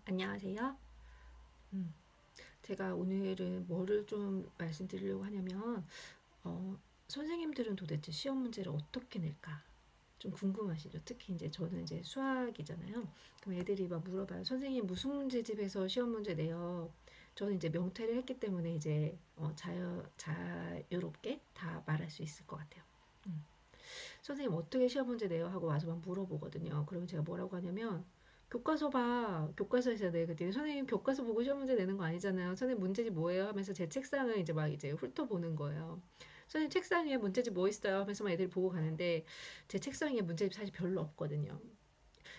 안녕하세요. 음, 제가 오늘은 뭐를 좀 말씀드리려고 하냐면, 어, 선생님들은 도대체 시험 문제를 어떻게 낼까? 좀 궁금하시죠? 특히 이제 저는 이제 수학이잖아요. 그럼 애들이 막 물어봐요. 선생님 무슨 문제집에서 시험 문제 내요? 저는 이제 명퇴를 했기 때문에 이제 자유롭게 다 말할 수 있을 것 같아요. 음. 선생님 어떻게 시험 문제 내요? 하고 와서 막 물어보거든요. 그러면 제가 뭐라고 하냐면 교과서 봐. 교과서에서 내 그랬더니 선생님 교과서 보고 시험 문제 내는 거 아니잖아요. 선생님 문제집 뭐예요? 하면서 제 책상을 이제 막 이제 훑어보는 거예요. 선생님 책상 위에 문제집 뭐 있어요? 하면서 막 애들이 보고 가는데 제 책상 위에 문제집 사실 별로 없거든요.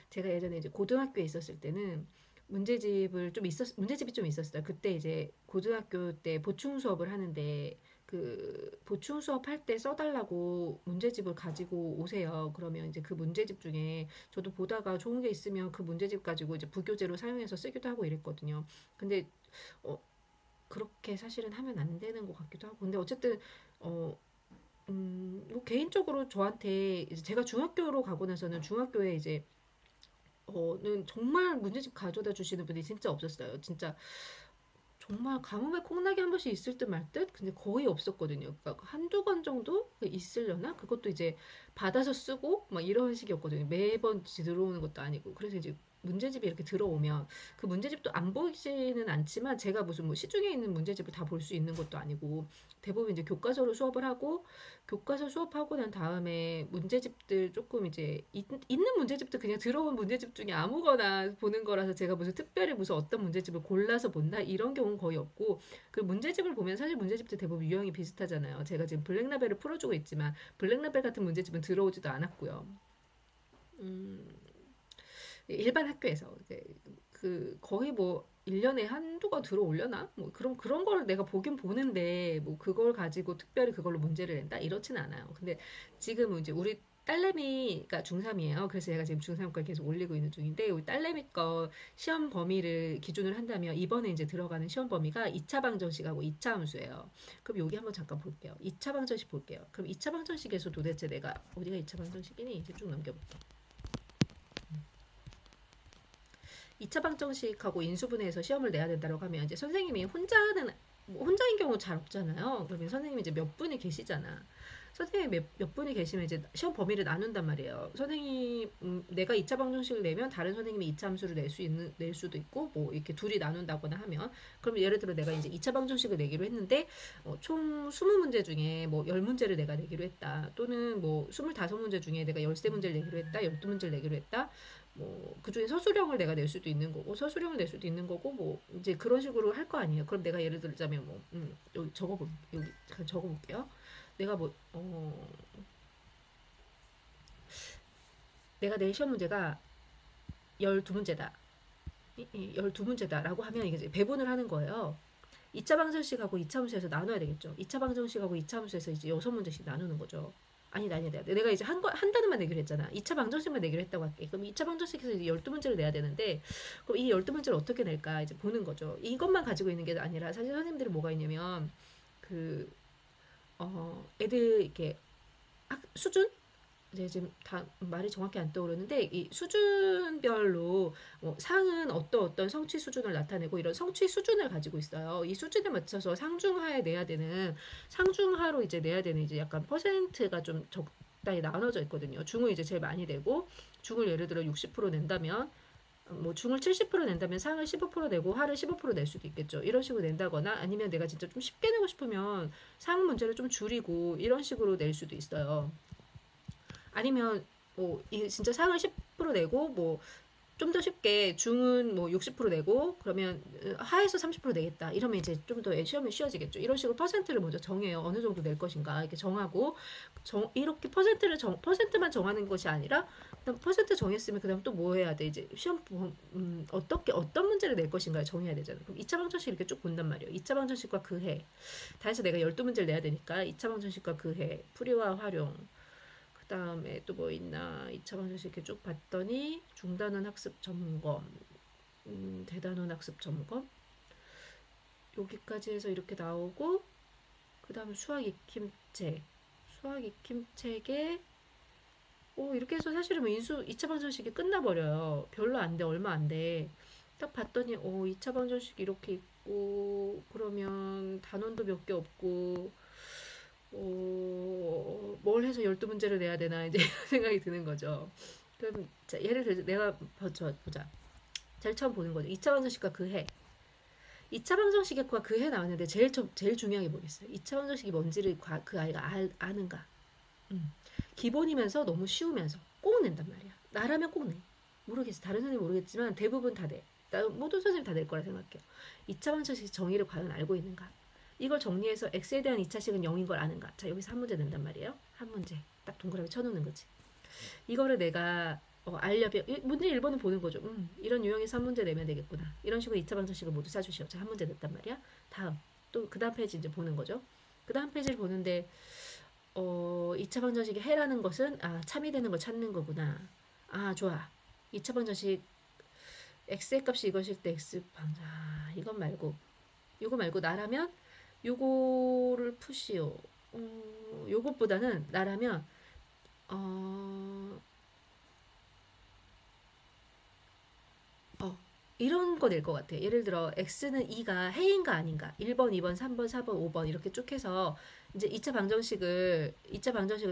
제가 예전에 이제 고등학교에 있었을 때는 문제집이 좀 있었어요. 그때 이제 고등학교 때 보충 수업을 하는데 그 보충 수업 할 때 써달라고 문제집을 가지고 오세요. 그러면 이제 그 문제집 중에 저도 보다가 좋은 게 있으면 그 문제집 가지고 이제 부교재로 사용해서 쓰기도 하고 이랬거든요. 근데 어, 그렇게 사실은 하면 안 되는 것 같기도 하고. 근데 어쨌든 어, 뭐 개인적으로 저한테 이제 제가 중학교로 가고 나서는 중학교에 이제 는 정말 문제집 가져다 주시는 분이 진짜 없었어요. 진짜 정말 가뭄에 콩나기 한 번씩 있을 듯 말 듯? 근데 거의 없었거든요. 그러니까 한두 번 정도 있으려나? 그것도 이제 받아서 쓰고 막 이런 식이었거든요. 매번 들어오는 것도 아니고. 그래서 이제 문제집이 이렇게 들어오면 그 문제집도 안 보이지는 않지만 제가 무슨 뭐 시중에 있는 문제집을 다 볼 수 있는 것도 아니고 대부분 이제 교과서로 수업을 하고 교과서 수업하고 난 다음에 문제집들 조금 이제 있는 문제집도 그냥 들어온 문제집 중에 아무거나 보는 거라서 제가 무슨 특별히 무슨 어떤 문제집을 골라서 본다 이런 경우는 거의 없고 그 문제집을 보면 사실 문제집도 대부분 유형이 비슷하잖아요. 제가 지금 블랙라벨을 풀어주고 있지만 블랙라벨 같은 문제집은 들어오지도 않았고요. 음, 일반 학교에서 이제 그 거의 뭐 1년에 한두 번 들어오려나? 뭐 그런 걸 내가 보긴 보는데 뭐 그걸 가지고 특별히 그걸로 문제를 낸다 이렇진 않아요. 근데 지금은 이제 우리 딸내미가 중3이에요. 그래서 제가 지금 중3 걸 계속 올리고 있는 중인데 우리 딸내미 거 시험 범위를 기준을 한다면 이번에 이제 들어가는 시험 범위가 2차 방정식하고 2차 함수예요. 그럼 여기 한번 잠깐 볼게요. 2차 방정식 볼게요. 그럼 2차 방정식에서 도대체 내가 어디가 2차 방정식이니? 이제 쭉 넘겨볼게요. 2차 방정식하고 인수분해해서 시험을 내야 된다고 하면 이제 선생님이 혼자인 경우 잘 없잖아요. 그러면 선생님이 이제 몇 분이 계시잖아. 선생님이 몇 분이 계시면 이제 시험 범위를 나눈단 말이에요. 선생님, 내가 2차 방정식을 내면 다른 선생님이 2차 함수를 낼 수도 있고, 뭐, 이렇게 둘이 나눈다거나 하면, 그럼 예를 들어 내가 이제 2차 방정식을 내기로 했는데, 총 20문제 중에 뭐 10문제를 내가 내기로 했다. 또는 뭐 25문제 중에 내가 13문제를 내기로 했다. 12문제를 내기로 했다. 뭐 그중에 서술형을 내가 낼 수도 있는 거고 서술형을 낼 수도 있는 거고 뭐 이제 그런 식으로 할 거 아니에요. 그럼 내가 예를 들자면 뭐 여기 여기 잠깐 적어볼게요. 내가 뭐 내가 낼 시험 문제가 12문제다. 12문제다라고 하면 이게 이제 배분을 하는 거예요. 2차 방정식하고 2차 함수에서 나눠야 되겠죠. 2차 방정식하고 2차 함수에서 이제 6문제씩 나누는 거죠. 아니다. 내가 이제 한 단어만 내기로 했잖아. 2차 방정식만 내기로 했다고 할게. 그럼 2차 방정식에서 이제 12문제를 내야 되는데, 그럼 이 12문제를 어떻게 낼까 이제 보는 거죠. 이것만 가지고 있는 게 아니라, 사실 선생님들이 뭐가 있냐면, 그, 애들 이렇게 수준? 이제 지금 다 말이 정확히 안 떠오르는데 이 수준별로 뭐 상은 어떤 성취 수준을 나타내고 이런 성취 수준을 가지고 있어요. 이 수준에 맞춰서 상중하에 내야 되는 상중하로 이제 내야 되는 이제 약간 퍼센트가 좀 적당히 나눠져 있거든요. 중을 이제 제일 많이 내고 중을 예를 들어 60% 낸다면 뭐 중을 70% 낸다면 상을 15% 내고 하를 15%낼 수도 있겠죠. 이런 식으로 낸다거나 아니면 내가 진짜 좀 쉽게 내고 싶으면 상 문제를 좀 줄이고 이런 식으로 낼 수도 있어요. 아니면 뭐 이게 진짜 상을 10% 내고 뭐 좀 더 쉽게 중은 뭐 60% 내고 그러면 하에서 30% 내겠다. 이러면 이제 좀 더 시험이 쉬워지겠죠. 이런 식으로 퍼센트를 먼저 정해요. 어느 정도 낼 것인가 이렇게 정하고 이렇게 퍼센트만 정하는 것이 아니라 그다음 퍼센트 정했으면 그다음 또 뭐 해야 돼? 이제 시험 어떻게 어떤 문제를 낼 것인가 정해야 되잖아. 그럼 2차 방정식 이렇게 쭉 본단 말이에요. 2차 방정식과 그 해. 다 해서 내가 12문제를 내야 되니까 2차 방정식과 그 해. 풀이와 활용. 그 다음에 또 뭐 있나 2차 방정식 이렇게 쭉 봤더니 중단원 학습 점검, 대단원 학습 점검 여기까지 해서 이렇게 나오고 그 다음에 수학 익힘책에 이렇게 해서 사실은 뭐 인수 2차 방정식이 끝나버려요. 별로 안 돼, 얼마 안 돼. 딱 봤더니 2차 방정식 이렇게 있고 그러면 단원도 몇 개 없고 뭘 해서 12문제를 내야 되나 이제 이런 생각이 드는 거죠. 그럼 자, 예를 들어서 내가 보자. 제일 처음 보는 거죠. 2차 방정식과 그 해. 2차 방정식과 그 해 나왔는데 제일 중요한 게 뭐겠어요? 2차 방정식이 뭔지를 그 아이가 아는가? 음. 기본이면서 너무 쉬우면서 꼭 낸단 말이야. 나라면 꼭 내. 모르겠어. 다른 선생님 모르겠지만 대부분 다 내. 모든 선생님 다 낼 거라 생각해요. 2차 방정식 정의를 과연 알고 있는가? 이걸 정리해서 x에 대한 2차식은 0인 걸 아는가? 자, 여기서 한 문제 낸단 말이에요. 한 문제. 딱 동그라미 쳐놓는 거지. 이거를 내가 알려면 문제 1번은 보는 거죠. 이런 유형에서 한 문제 내면 되겠구나. 이런 식으로 2차 방정식을 모두 써주시오. 자, 한 문제 냈단 말이야. 다음. 또 그 다음 페이지 이제 보는 거죠. 그 다음 페이지를 보는데 2차 방정식의 해라는 것은 참이 되는 걸 찾는 거구나. 좋아. 2차 방정식 x의 값이 이것일 때 x 방정. 이건 말고 이거 말고 나라면 요거를 푸시오. 요것보다는 나라면 어, 어, 이런 거 낼 것 같아. 예를 들어 x는 2가 해인가 아닌가. 1번, 2번, 3번, 4번, 5번 이렇게 쭉 해서 이제 2차 방정식을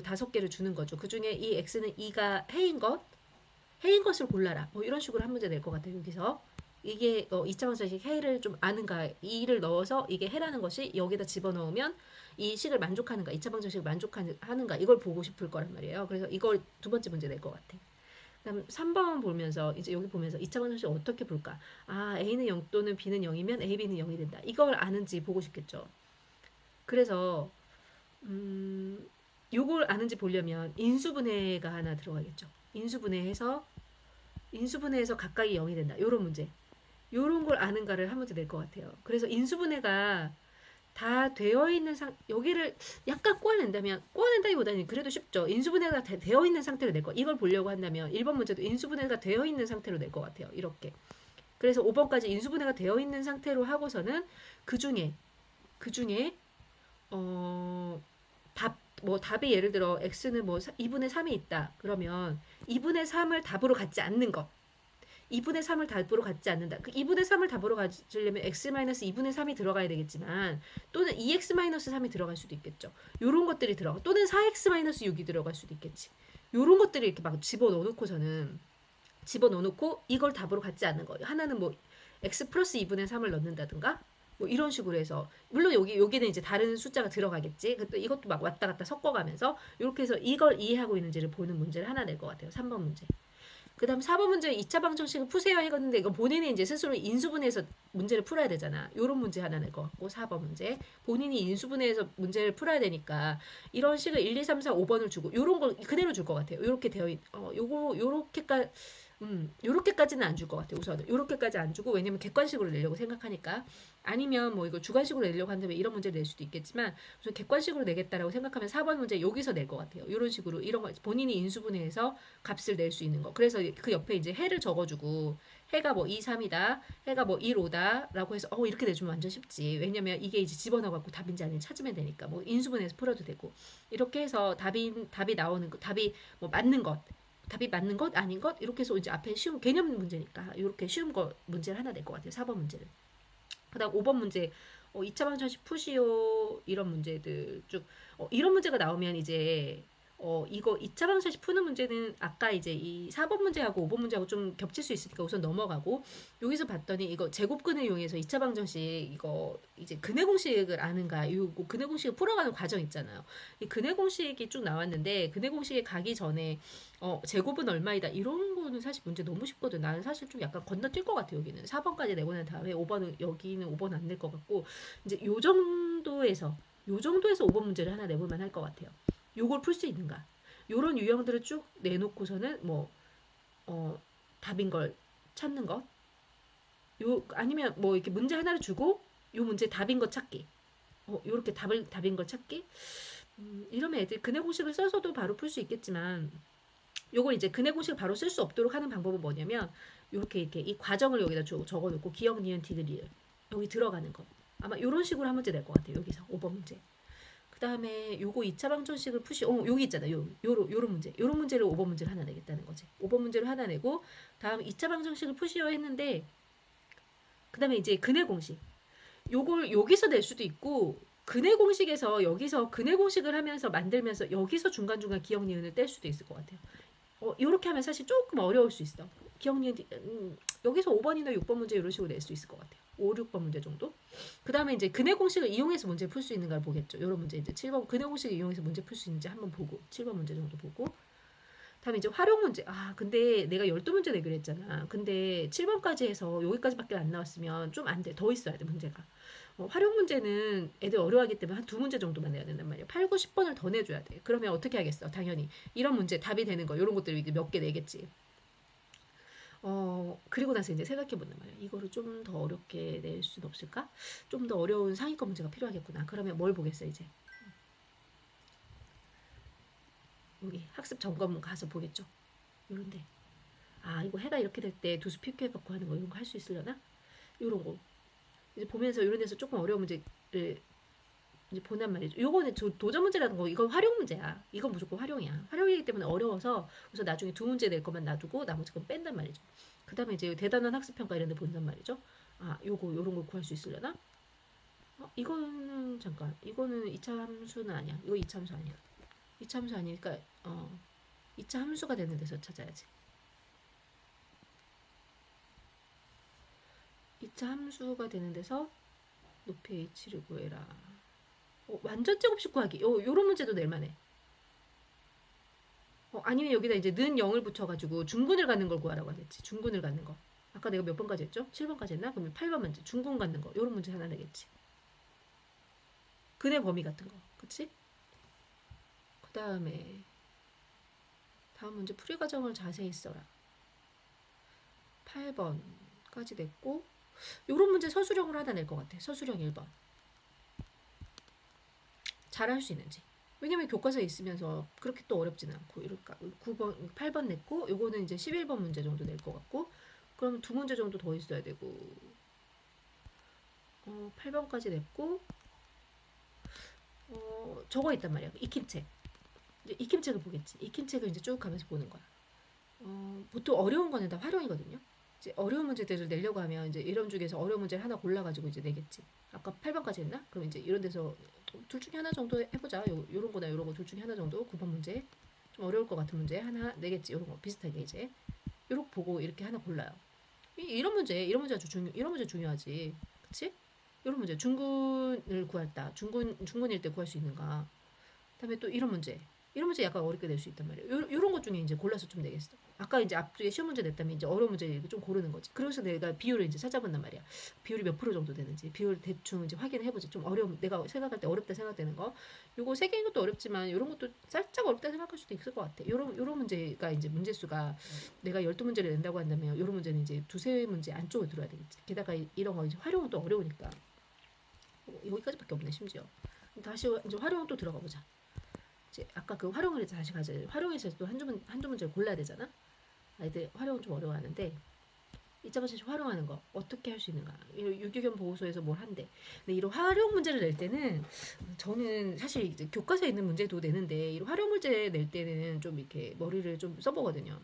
5개를 주는 거죠. 그중에 이 x는 2가 해인 것을 골라라. 뭐 이런 식으로 한 문제 낼 것 같아요. 여기서. 이게 2차 방정식 해를 좀 아는가. 2를 넣어서 이게 해라는 것이 여기다 집어넣으면 이 식을 만족하는가. 2차 방정식을 만족하는가. 이걸 보고 싶을 거란 말이에요. 그래서 이걸 두 번째 문제 낼 것 같아. 그다음 3번 보면서 이제 여기 보면서 2차 방정식 어떻게 볼까? A는 0 또는 B는 0이면 A, B는 0이 된다. 이걸 아는지 보고 싶겠죠. 그래서 요걸 아는지 보려면 인수분해가 하나 들어가겠죠. 인수분해해서 각각이 0이 된다. 요런 문제. 요런 걸 아는가를 한 문제 낼 것 같아요. 그래서 인수분해가 다 되어 있는 여기를 약간 꼬아낸다기보다는 그래도 쉽죠. 인수분해가 되어 있는 상태로 낼 거. 이걸 보려고 한다면 1번 문제도 인수분해가 되어 있는 상태로 낼 것 같아요. 이렇게. 그래서 5번까지 인수분해가 되어 있는 상태로 하고서는 그 중에 어 답이 예를 들어 x는 뭐 2분의 3이 있다. 그러면 2분의 3을 답으로 갖지 않는 것. 2분의 3을 답으로 갖지 않는다. 그 2분의 3을 답으로 가지려면 x-2분의 3이 들어가야 되겠지만 또는 2x-3이 들어갈 수도 있겠죠. 요런 것들이 들어가. 또는 4x-6이 들어갈 수도 있겠지. 요런 것들을 이렇게 막 집어넣고 이걸 답으로 갖지 않는 거예요. 하나는 뭐 x 플러스 2분의 3을 넣는다든가 뭐 이런 식으로 해서 물론 여기는 이제 다른 숫자가 들어가겠지. 이것도 막 왔다 갔다 섞어가면서 이렇게 해서 이걸 이해하고 있는지를 보는 문제를 하나 낼 것 같아요. 3번 문제. 그 다음 4번 문제 2차 방정식을 푸세요 해갔는데 이거 본인이 이제 스스로 인수분해해서 문제를 풀어야 되잖아. 요런 문제 하나 낼 것 같고 4번 문제 본인이 인수분해해서 문제를 풀어야 되니까 이런 식을 1, 2, 3, 4, 5번을 주고 요런 걸 그대로 줄 것 같아요. 요렇게 요렇게까지는 안 줄 것 같아요. 우선은 요렇게까지 안 주고 왜냐면 객관식으로 내려고 생각하니까 아니면 뭐 이거 주관식으로 내려고 한다면 이런 문제를 낼 수도 있겠지만 우선 객관식으로 내겠다라고 생각하면 4번 문제 여기서 낼 것 같아요. 이런 식으로 이런 거 본인이 인수분해해서 값을 낼 수 있는 거. 그래서 그 옆에 이제 해를 적어주고 해가 뭐 2, 3이다. 해가 뭐 1, 5다라고 해서 이렇게 내주면 완전 쉽지. 왜냐면 이게 이제 집어넣어갖고 답인지 아닌지 찾으면 되니까 뭐 인수분해해서 풀어도 되고 이렇게 해서 답이 나오는 거 답이 뭐 맞는 것 답이 맞는 것 아닌 것 이렇게 해서 이제 앞에 쉬운 개념 문제니까 이렇게 쉬운 거 문제를 하나 낼 것 같아요. 4번 문제를. 그다음 5번 문제 2차 방정식 푸시오 이런 문제들 쭉 이런 문제가 나오면 이제 이거 2차 방정식 푸는 문제는 아까 이제 이 4번 문제하고 5번 문제하고 좀 겹칠 수 있으니까 우선 넘어가고 여기서 봤더니 이거 제곱근을 이용해서 2차 방정식 이거 이제 근해 공식을 아는가 이 근해 공식을 풀어가는 과정 있잖아요. 이 근해 공식이 쭉 나왔는데 근해 공식에 가기 전에 제곱은 얼마이다 이런 거는 사실 문제 너무 쉽거든. 나는 사실 좀 약간 건너뛸 것 같아. 여기는 4번까지 내고 난 다음에 5번은 여기는 5번 안 낼 것 같고 이제 요 정도에서 5번 문제를 하나 내볼만 할 것 같아요. 요걸 풀 수 있는가? 요런 유형들을 쭉 내놓고서는 뭐 답인 걸 찾는 것. 아니면 뭐 이렇게 문제 하나를 주고 요 문제 답인 것 찾기. 요렇게 답인 걸 찾기. 이러면 애들 근해 공식을 써서도 바로 풀 수 있겠지만 요걸 이제 근해 공식을 바로 쓸 수 없도록 하는 방법은 뭐냐면 이렇게 이 과정을 여기다 적어놓고 기억, 니은, 디귿, 리을 여기 들어가는 거. 아마 요런 식으로 한 문제 낼 것 같아요. 여기서 5번 문제. 그 다음에 요거 2차 방정식을 여기 있잖아. 요런 문제. 요런 문제를 5번 문제를 하나 내겠다는 거지. 5번 문제를 하나 내고, 다음 2차 방정식을 푸시오 했는데, 그 다음에 이제 근해 공식. 요걸 여기서 낼 수도 있고 근해 공식에서 여기서 근해 공식을 하면서 만들면서 여기서 중간중간 기억 니은을 뗄 수도 있을 것 같아요. 요렇게 하면 사실 조금 어려울 수 있어. 기억 니은 여기서 5번이나 6번 문제 이런 식으로 낼 수 있을 것 같아요. 5, 6번 문제 정도. 그 다음에 이제 근해 공식을 이용해서 문제 풀 수 있는가를 보겠죠. 이런 문제 이제 7번 근해 공식을 이용해서 문제 풀 수 있는지 한번 보고 7번 문제 정도 보고 다음에 이제 활용 문제. 근데 내가 12문제 내기로 했잖아. 근데 7번까지 해서 여기까지밖에 안 나왔으면 좀 안 돼. 더 있어야 돼, 문제가. 활용 문제는 애들 어려워하기 때문에 한 2문제 정도만 내야 된단 말이야. 8, 9, 10번을 더 내줘야 돼. 그러면 어떻게 하겠어? 당연히. 이런 문제, 답이 되는 거, 이런 것들을 몇 개 내겠지. 그리고 나서 이제 생각해 본단 말이야. 이거를 좀 더 어렵게 낼 수는 없을까? 좀 더 어려운 상위권 문제가 필요하겠구나. 그러면 뭘 보겠어, 이제? 여기 학습 점검 가서 보겠죠. 요런데. 이거 해가 이렇게 될 때 도수 PQ 해갖고 하는 거 이런 거 할 수 있으려나? 이런 거 이제 보면서 이런 데서 조금 어려운 문제를 이제 본단 말이죠. 요거는 도전 문제라는 거 이건 활용 문제야. 이건 무조건 활용이야. 활용이기 때문에 어려워서 그래서 나중에 2문제 낼 것만 놔두고 나머지 건 뺀단 말이죠. 그 다음에 이제 대단한 학습평가 이런 데 본단 말이죠. 요런 걸 구할 수 있으려나? 이거는 잠깐 이거는 2차 함수는 아니야. 이거 2차 함수 아니야. 2차 함수 아니니까 2차 함수가 되는 데서 찾아야지. 2차 함수가 되는 데서 높이 h를 구해라. 완전 제곱식 구하기. 요런 문제도 낼만해. 아니면 여기다 이제 는 0을 붙여가지고 중근을 갖는 걸 구하라고 하겠지. 중근을 갖는 거. 아까 내가 몇 번까지 했죠? 7번까지 했나? 그러면 8번 문제. 중근 갖는 거. 요런 문제 하나 내겠지. 근의 범위 같은 거. 그치? 그 다음에 다음 문제 풀이 과정을 자세히 써라. 8번까지 냈고 요런 문제 서술형으로 하나 낼 것 같아. 서술형 1번. 잘할 수 있는지. 왜냐면 교과서에 있으면서 그렇게 또 어렵지는 않고 이럴까 9번 8번 냈고 요거는 이제 11번 문제 정도 낼 것 같고 그러면 2문제 정도 더 있어야 되고 8번까지 냈고 저거 있단 말이야. 익힘책. 이제 익힘책을 보겠지. 익힘책을 이제 쭉 가면서 보는 거야. 보통 어려운 거는 다 활용이거든요. 이제 어려운 문제들을 내려고 하면 이제 이런 중에서 어려운 문제를 하나 골라가지고 이제 내겠지. 아까 8번까지 했나? 그럼 이제 이런 데서 둘 중에 하나 정도 해보자. 요런 거나 요런 거 둘 중에 하나 정도 9번 문제 좀 어려울 것 같은 문제 하나 내겠지. 요런 거 비슷하게 이제 요렇게 보고 이렇게 하나 골라요. 이런 문제 아주 이런 문제 중요하지. 그치? 이런 문제 중군을 구할다. 중군일 때 구할 수 있는가? 그다음에 또 이런 문제. 이런 문제 약간 어렵게 낼 수 있단 말이에요. 요런 것 중에 이제 골라서 좀 내겠어. 아까 이제 앞쪽에 시험 문제 냈다면 이제 어려운 문제 좀 고르는 거지. 그래서 내가 비율을 이제 찾아본단 말이야. 비율이 몇 프로 정도 되는지. 비율 대충 이제 확인해 보지. 좀 어려운 내가 생각할 때 어렵다 생각되는 거. 요거 세 개인 것도 어렵지만 요런 것도 살짝 어렵다 생각할 수도 있을 것 같아. 요런 문제가 이제 문제 수가 내가 12문제를 낸다고 한다면 요런 문제는 이제 두세 문제 안쪽으로 들어야 되겠지. 게다가 이런 거 이제 활용은 또 어려우니까. 여기까지밖에 없네 심지어. 다시 이제 활용 또 들어가 보자. 이제 아까 그 활용을 다시 가자. 활용에서 또 한두 문제를 골라야 되잖아. 아이들 활용은 좀 어려워하는데 이자마자 활용하는 거 어떻게 할 수 있는가? 유기견 보호소에서 뭘 한대. 근데 이런 활용 문제를 낼 때는 저는 사실 이제 교과서에 있는 문제도 내는데 이런 활용 문제 낼 때는 좀 이렇게 머리를 좀 써보거든요.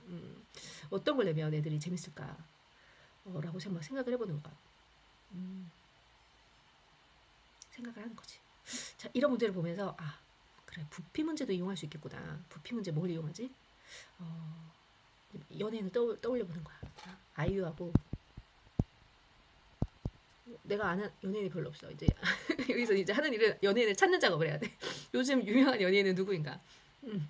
어떤 걸 내면 애들이 재밌을까? 라고 한번 생각을 해보는 거야. 생각을 하는 거지. 자, 이런 문제를 보면서 그래 부피 문제도 이용할 수 있겠구나. 부피 문제 뭘 이용하지? 연예인을 떠올려보는 거야. 아이유하고 내가 아는 연예인이 별로 없어. 이제 여기서 이제 하는 일은 연예인을 찾는 작업을 해야 돼. 요즘 유명한 연예인은 누구인가? 음,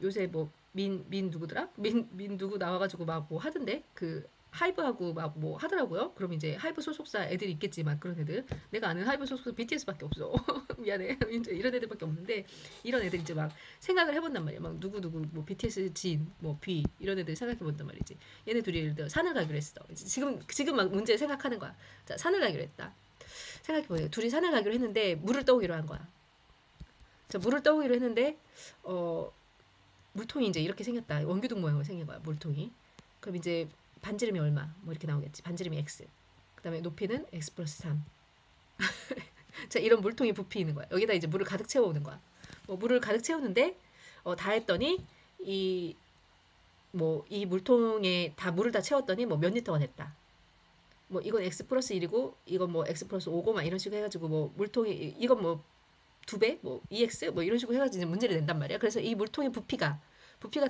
요새 민 누구더라? 민 누구 나와가지고 막 뭐 하던데 그 하이브하고 막 뭐 하더라고요. 그럼 이제 하이브 소속사 애들이 있겠지만 그런 애들 내가 아는 하이브 소속사 BTS밖에 없어. 미안해. 이제 이런 애들밖에 없는데 이런 애들 이제 막 생각을 해본단 말이야. 막 누구 뭐 BTS 진, 뭐 B 이런 애들 생각해본단 말이지. 얘네 둘이 예를 들어 산을 가기로 했어. 지금 막 문제 생각하는 거야. 자 산을 가기로 했다. 생각해보세요. 둘이 산을 가기로 했는데 물을 떠오기로 한 거야. 자 물을 떠오기로 했는데 물통이 이제 이렇게 생겼다. 원기둥 모양으로 생긴 거야. 물통이. 그럼 이제 반지름이 얼마? 뭐 이렇게 나오겠지. 반지름이 x. 그다음에 높이는 x 플러스 3. 자 이런 물통이 부피 있는 거야. 여기다 이제 물을 가득 채워오는 거야. 물을 가득 채우는데 다 했더니 이 물통에 다 물을 다 채웠더니 몇 리터가 됐다. 뭐 이건 x 플러스 1이고 이건 뭐 x 플러스 5고 막 이런 식으로 해가지고 뭐 물통이 이건 뭐 2배 뭐 2x 뭐 이런 식으로 해가지고 이제 문제를 낸단 말이야. 그래서 이 물통의 부피가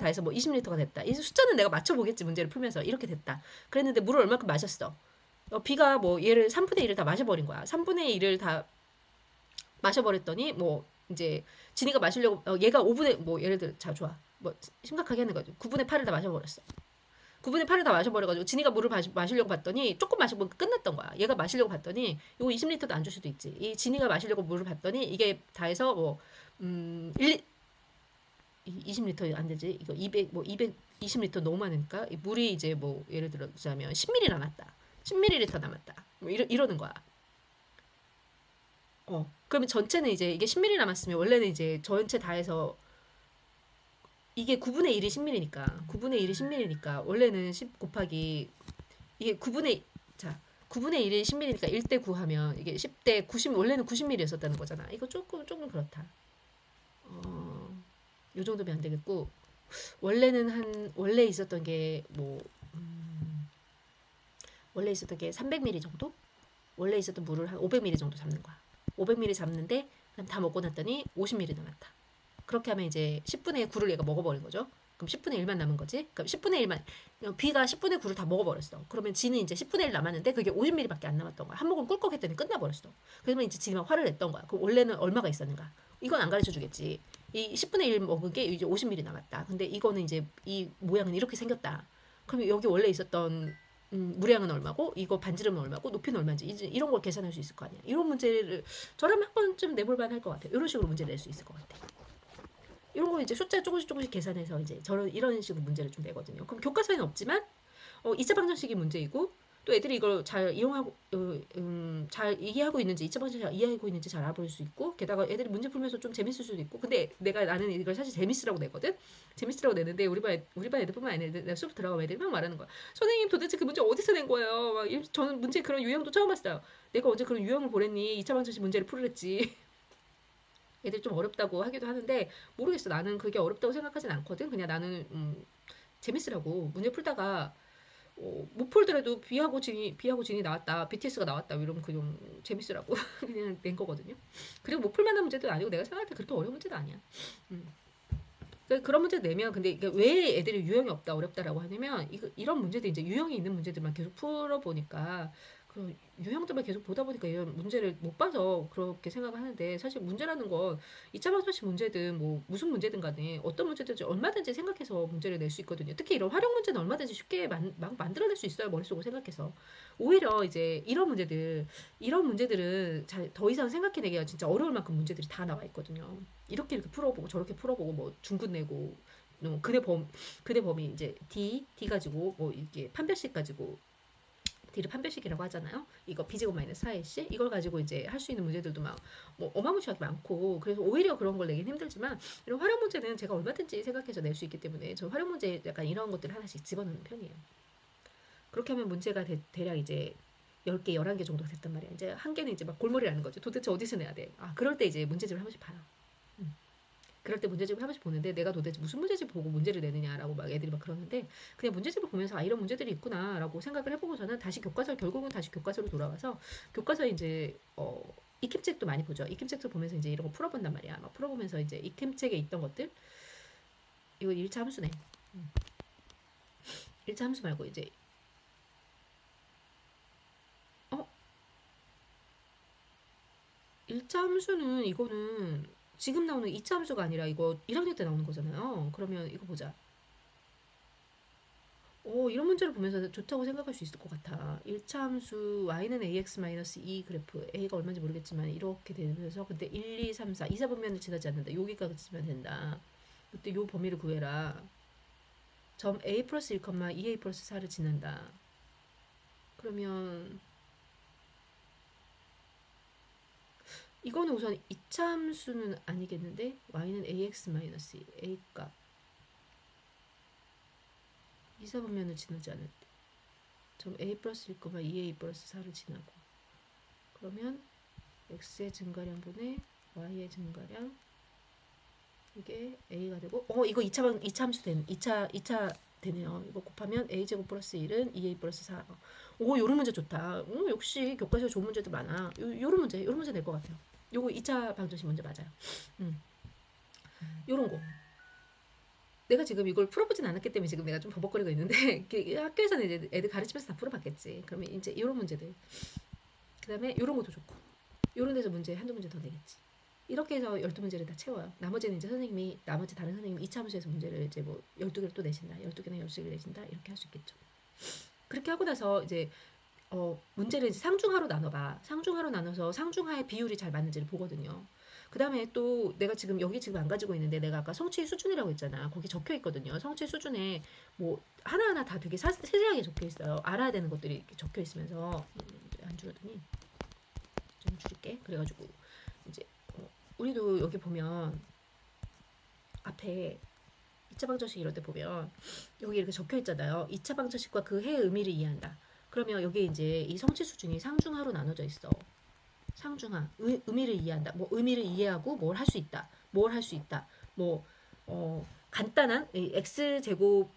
다 해서 뭐 20리터가 됐다. 이 숫자는 내가 맞춰보겠지 문제를 풀면서 이렇게 됐다. 그랬는데 물을 얼마큼 마셨어. 비가 뭐 얘를 3분의 1을 다 마셔버린 거야. 3분의 1을 다 마셔버렸더니 뭐 이제 진이가 마시려고 얘가 5분의 뭐 예를 들어 자 좋아 뭐 심각하게 하는 거죠. 9분의 8을 다 마셔버렸어. 9분의 8을 다 마셔버려가지고 진이가 물을 마시려고 봤더니 조금 마시고 끝냈던 거야. 얘가 마시려고 봤더니 이거 20리터도 안 줄 수도 있지. 이 진이가 마시려고 물을 봤더니 이게 다 해서 뭐 20리터 안 되지. 이거 200 뭐 220리터 너무 많으니까 물이 이제 뭐 예를 들자면 10ml 남았다. 10ml 남았다. 뭐 이러는 거야. 그러면 전체는 이제 이게 10ml 남았으면 원래는 이제 전체 다 해서 이게 9분의 1이 10ml니까 9분의 1이 10ml니까 원래는 10 곱하기 이게 9분의 1이 10ml니까 1대 9 하면 이게 10대 90 원래는 90ml였었다는 거잖아. 이거 조금 그렇다. 요 정도면 안 되겠고 원래 있었던 게 뭐 원래 있었던 게 300ml 정도? 원래 있었던 물을 한 500ml 정도 잡는 거야. 500ml 잡는데 그럼 다 먹고 났더니 50ml 남았다. 그렇게 하면 이제 10분의 9를 얘가 먹어버린 거죠. 그럼 10분의 1만 남은 거지. 그럼 10분의 1만 B가 10분의 9를 다 먹어버렸어. 그러면 G는 이제 10분의 1 남았는데 그게 50ml밖에 안 남았던 거야. 한 모금 꿀꺽 했더니 끝나버렸어. 그러면 이제 G가 화를 냈던 거야. 그럼 원래는 얼마가 있었는가? 이건 안 가르쳐 주겠지. 이 10분의 1 먹은 게 이제 50ml 남았다. 근데 이거는 이제 이 모양은 이렇게 생겼다. 그럼 여기 원래 있었던 물량은 얼마고 이거 반지름은 얼마고 높이는 얼마인지 이제 이런 걸 계산할 수 있을 거 아니야. 이런 문제를 저라면 한 번쯤 내볼 만할 것 같아요. 이런 식으로 문제 낼 수 있을 것 같아. 이런 거 이제 숫자 조금씩 계산해서 이제 저는 이런 식으로 문제를 좀 내거든요. 그럼 교과서에는 없지만 2차 방정식이 문제이고 또 애들이 이걸 잘 이용하고 잘 이해하고 있는지 2차 방정식 잘 이해하고 있는지 잘 알아볼 수 있고 게다가 애들이 문제 풀면서 좀 재밌을 수도 있고 근데 나는 이걸 사실 재밌으라고 내거든. 재밌으라고 내는데 우리 반 애들뿐만 아니라 내가 수업 들어가면 애들이 막 말하는 거야. 선생님 도대체 그 문제 어디서 낸 거예요? 막 저는 문제 그런 유형도 처음 봤어요. 내가 언제 그런 유형을 보랬니? 2차 방정식 문제를 풀으랬지. 애들 좀 어렵다고 하기도 하는데 모르겠어. 나는 그게 어렵다고 생각하진 않거든. 그냥 나는 재밌으라고 문제 풀다가 못 풀더라도 B하고 진이 나왔다. BTS가 나왔다. 이러면 그냥 재밌으라고 그냥 낸 거거든요. 그리고 못 풀만한 문제도 아니고 내가 생각할 때 그렇게 어려운 문제도 아니야. 음. 그러니까 그런 문제 내면 근데 이게 왜 애들이 유형이 없다 어렵다라고 하냐면 이런 문제들 이제 유형이 있는 문제들만 계속 풀어보니까 그 유형들만 계속 보다 보니까 이런 문제를 못 봐서 그렇게 생각을 하는데 사실 문제라는 건 2차 방정식 문제든 뭐 무슨 문제든 간에 어떤 문제든지 얼마든지 생각해서 문제를 낼 수 있거든요. 특히 이런 활용 문제는 얼마든지 쉽게 막 만들어낼 수 있어요. 머릿속으로 생각해서. 오히려 이제 이런 문제들은 더 이상 생각해내기가 진짜 어려울 만큼 문제들이 다 나와 있거든요. 이렇게 풀어보고 저렇게 풀어보고 뭐 중근 내고 그대 범위 이제 D 가지고 뭐 이게 판별식 가지고 D를 판별식이라고 하잖아요. 이거 B 제곱 마이너스 4AC 이걸 가지고 이제 할 수 있는 문제들도 막 뭐 어마무시하게 많고 그래서 오히려 그런 걸 내긴 힘들지만 이런 활용 문제는 제가 얼마든지 생각해서 낼 수 있기 때문에 저 활용 문제 약간 이런 것들 하나씩 집어넣는 편이에요. 그렇게 하면 문제가 대략 이제 10개, 11개 정도 됐단 말이야. 이제 한 개는 이제 막 골머리라는 거죠. 도대체 어디서 내야 돼? 그럴 때 이제 문제집을 한 번씩 봐요. 음. 그럴 때 문제집을 한 번씩 보는데 내가 도대체 무슨 문제집 보고 문제를 내느냐라고 막 애들이 막 그러는데 그냥 문제집을 보면서 이런 문제들이 있구나라고 생각을 해보고서는 결국은 다시 교과서로 돌아와서 교과서에 이제 익힘책도 많이 보죠. 익힘책도 보면서 이제 이런 거 풀어본단 말이야. 막 풀어보면서 이제 익힘책에 있던 것들 이거 1차 함수네. 1차 함수 말고 이제 어 1차 함수는 이거는 지금 나오는 2차 함수가 아니라 이거 1학년 때 나오는 거잖아요. 그러면 이거 보자. 이런 문제를 보면서 좋다고 생각할 수 있을 것 같아. 1차 함수 y는 ax-2 그래프 a가 얼마인지 모르겠지만 이렇게 되면서 근데 1, 2, 3, 4 이사분면을 지나지 않는다. 여기까지만 된다. 그때 요 범위를 구해라. 점 a 플러스 1, 2a 플러스 4를 지난다. 그러면 이거는 우선 2차 함수는 아니겠는데 y는 ax-2 a 값 이사분면을 지나지 않을 때 점 a 플러스 1, 2a 플러스 4를 지나고 그러면 x의 증가량분의 y의 증가량 이게 a가 되고 이거 2차 함수 된 2차 되네요. 이거 곱하면 a제곱 플러스 1은 2a 플러스 4. 오, 요런 문제 좋다. 역시 교과서에 좋은 문제들 많아. 요런 문제 낼 것 같아요. 요거 2차 방정식 문제 맞아요. 음, 요런 거. 내가 지금 이걸 풀어보진 않았기 때문에 지금 내가 좀 버벅거리고 있는데 학교에서는 이제 애들 가르치면서 다 풀어봤겠지. 그러면 이제 이런 문제들. 그 다음에 이런 것도 좋고 이런 데서 문제 한두 문제 더 내겠지. 이렇게 해서 12문제를 다 채워요. 나머지는 이제 선생님이 나머지 다른 선생님이 2차 함수에서 문제를 이제 뭐 12개를 또 내신다. 12개나 10개를 내신다. 이렇게 할 수 있겠죠. 그렇게 하고 나서 이제 문제를 이제 상중하로 나눠봐. 상중하로 나눠서 상중하의 비율이 잘 맞는지를 보거든요. 그 다음에 또 내가 지금 여기 지금 안 가지고 있는데 내가 아까 성취 수준이라고 했잖아. 거기 적혀 있거든요. 성취 수준에 뭐 하나하나 다 되게 세세하게 적혀 있어요. 알아야 되는 것들이 이렇게 적혀 있으면서 안 줄었더니 좀 줄일게. 그래가지고 이제 우리도 여기 보면 앞에 2차 방정식 이런 데 보면 여기 이렇게 적혀 있잖아요. 2차 방정식과 그 해의 의미를 이해한다. 그러면 여기 이제 이 성취 수준이 상중하로 나눠져 있어. 상중하. 의미를 이해한다. 뭐 의미를 이해하고 뭘 할 수 있다. 뭘 할 수 있다. 뭐 간단한 x 제곱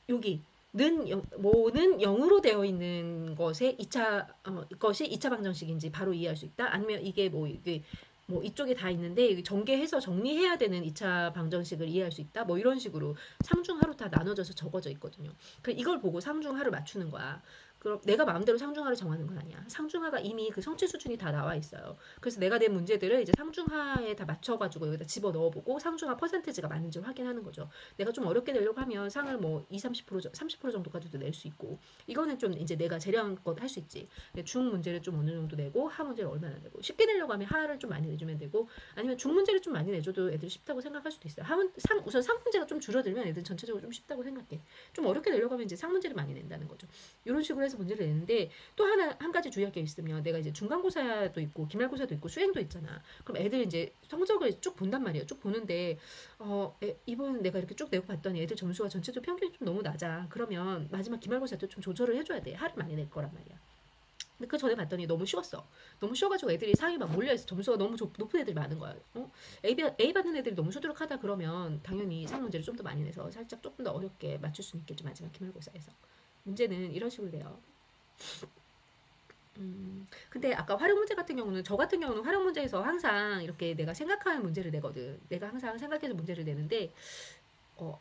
여기 뭐는 0으로 되어 있는 것에 2차 것이 2차 방정식인지 바로 이해할 수 있다. 아니면 이게 뭐 이게 뭐 이쪽에 다 있는데 전개해서 정리해야 되는 2차 방정식을 이해할 수 있다. 뭐 이런 식으로 상중하로 다 나눠져서 적어져 있거든요. 그러니까 이걸 보고 상중하를 맞추는 거야. 그럼 내가 마음대로 상중하를 정하는 건 아니야. 상중하가 이미 그 성취 수준이 다 나와 있어요. 그래서 내가 낸 문제들을 이제 상중하에 다 맞춰가지고 여기다 집어 넣어보고 상중하 퍼센테이지가 맞는지 확인하는 거죠. 내가 좀 어렵게 내려고 하면 상을 뭐 2, 30%, 30% 정도까지도 낼 수 있고 이거는 좀 이제 내가 재량껏 할 수 있지. 중 문제를 좀 어느 정도 내고 하 문제를 얼마나 내고 쉽게 내려고 하면 하를 좀 많이 내주면 되고 아니면 중 문제를 좀 많이 내줘도 애들이 쉽다고 생각할 수도 있어요. 우선 상 문제가 좀 줄어들면 애들 전체적으로 좀 쉽다고 생각해. 좀 어렵게 내려고 하면 이제 상 문제를 많이 낸다는 거죠. 이런 식으로 해서 문제를 내는데 또 한 가지 주의할 게 있으면 내가 이제 중간고사도 있고 기말고사도 있고 수행도 있잖아. 그럼 애들 이제 성적을 쭉 본단 말이에요. 쭉 보는데 이번 내가 이렇게 쭉 내고 봤더니 애들 점수가 전체적으로 평균이 좀 너무 낮아. 그러면 마지막 기말고사 때 좀 조절을 해줘야 돼. 하를 많이 낼 거란 말이야. 근데 그 전에 봤더니 너무 쉬웠어. 너무 쉬워가지고 애들이 상이 막 몰려있어. 점수가 너무 높은 애들이 많은 거야. A 받는 애들이 너무 수두룩하다 그러면 당연히 상 문제를 좀 더 많이 내서 살짝 조금 더 어렵게 맞출 수는 있겠죠. 마지막 기말고사에서. 문제는 이런 식으로 돼요. 근데 아까 활용 문제 같은 경우는 저 같은 경우는 활용 문제에서 항상 이렇게 내가 생각하는 문제를 내거든. 내가 항상 생각해서 문제를 내는데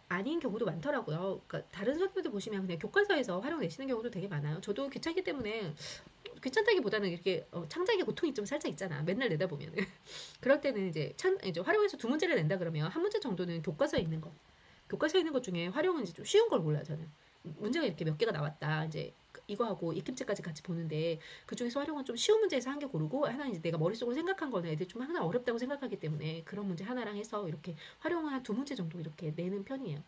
아닌 경우도 많더라고요. 그러니까 다른 선생님들 보시면 그냥 교과서에서 활용 내시는 경우도 되게 많아요. 저도 귀찮기 때문에 귀찮다기보다는 이렇게 창작의 고통이 좀 살짝 있잖아. 맨날 내다 보면은 그럴 때는 이제 활용해서 두 문제를 낸다 그러면 한 문제 정도는 교과서에 있는 거. 교과서에 있는 것 중에 활용은 이제 좀 쉬운 걸 몰라요, 저는. 문제가 이렇게 몇 개가 나왔다. 이제 이거하고 익힘제까지 같이 보는데 그 중에서 활용은 좀 쉬운 문제에서 한 개 고르고 하나는 이제 내가 머릿속으로 생각한 거는 애들 좀 하나 어렵다고 생각하기 때문에 그런 문제 하나랑 해서 이렇게 활용을 한 두 문제 정도 이렇게 내는 편이에요.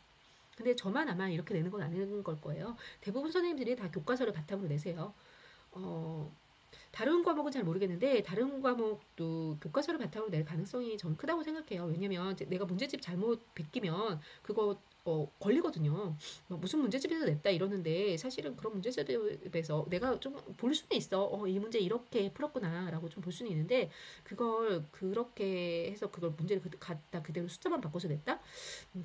근데 저만 아마 이렇게 내는 건 아닌 걸 거예요. 대부분 선생님들이 다 교과서를 바탕으로 내세요. 어, 다른 과목은 잘 모르겠는데 다른 과목도 교과서를 바탕으로 낼 가능성이 저는 크다고 생각해요. 왜냐면 내가 문제집 잘못 베끼면 그거 걸리거든요. 무슨 문제집에서 냈다 이러는데 사실은 그런 문제집에서 내가 좀 볼 수는 있어. 이 문제 이렇게 풀었구나라고 좀 볼 수는 있는데 그걸 그렇게 해서 그걸 문제를 갖다 그대로 숫자만 바꿔서 냈다?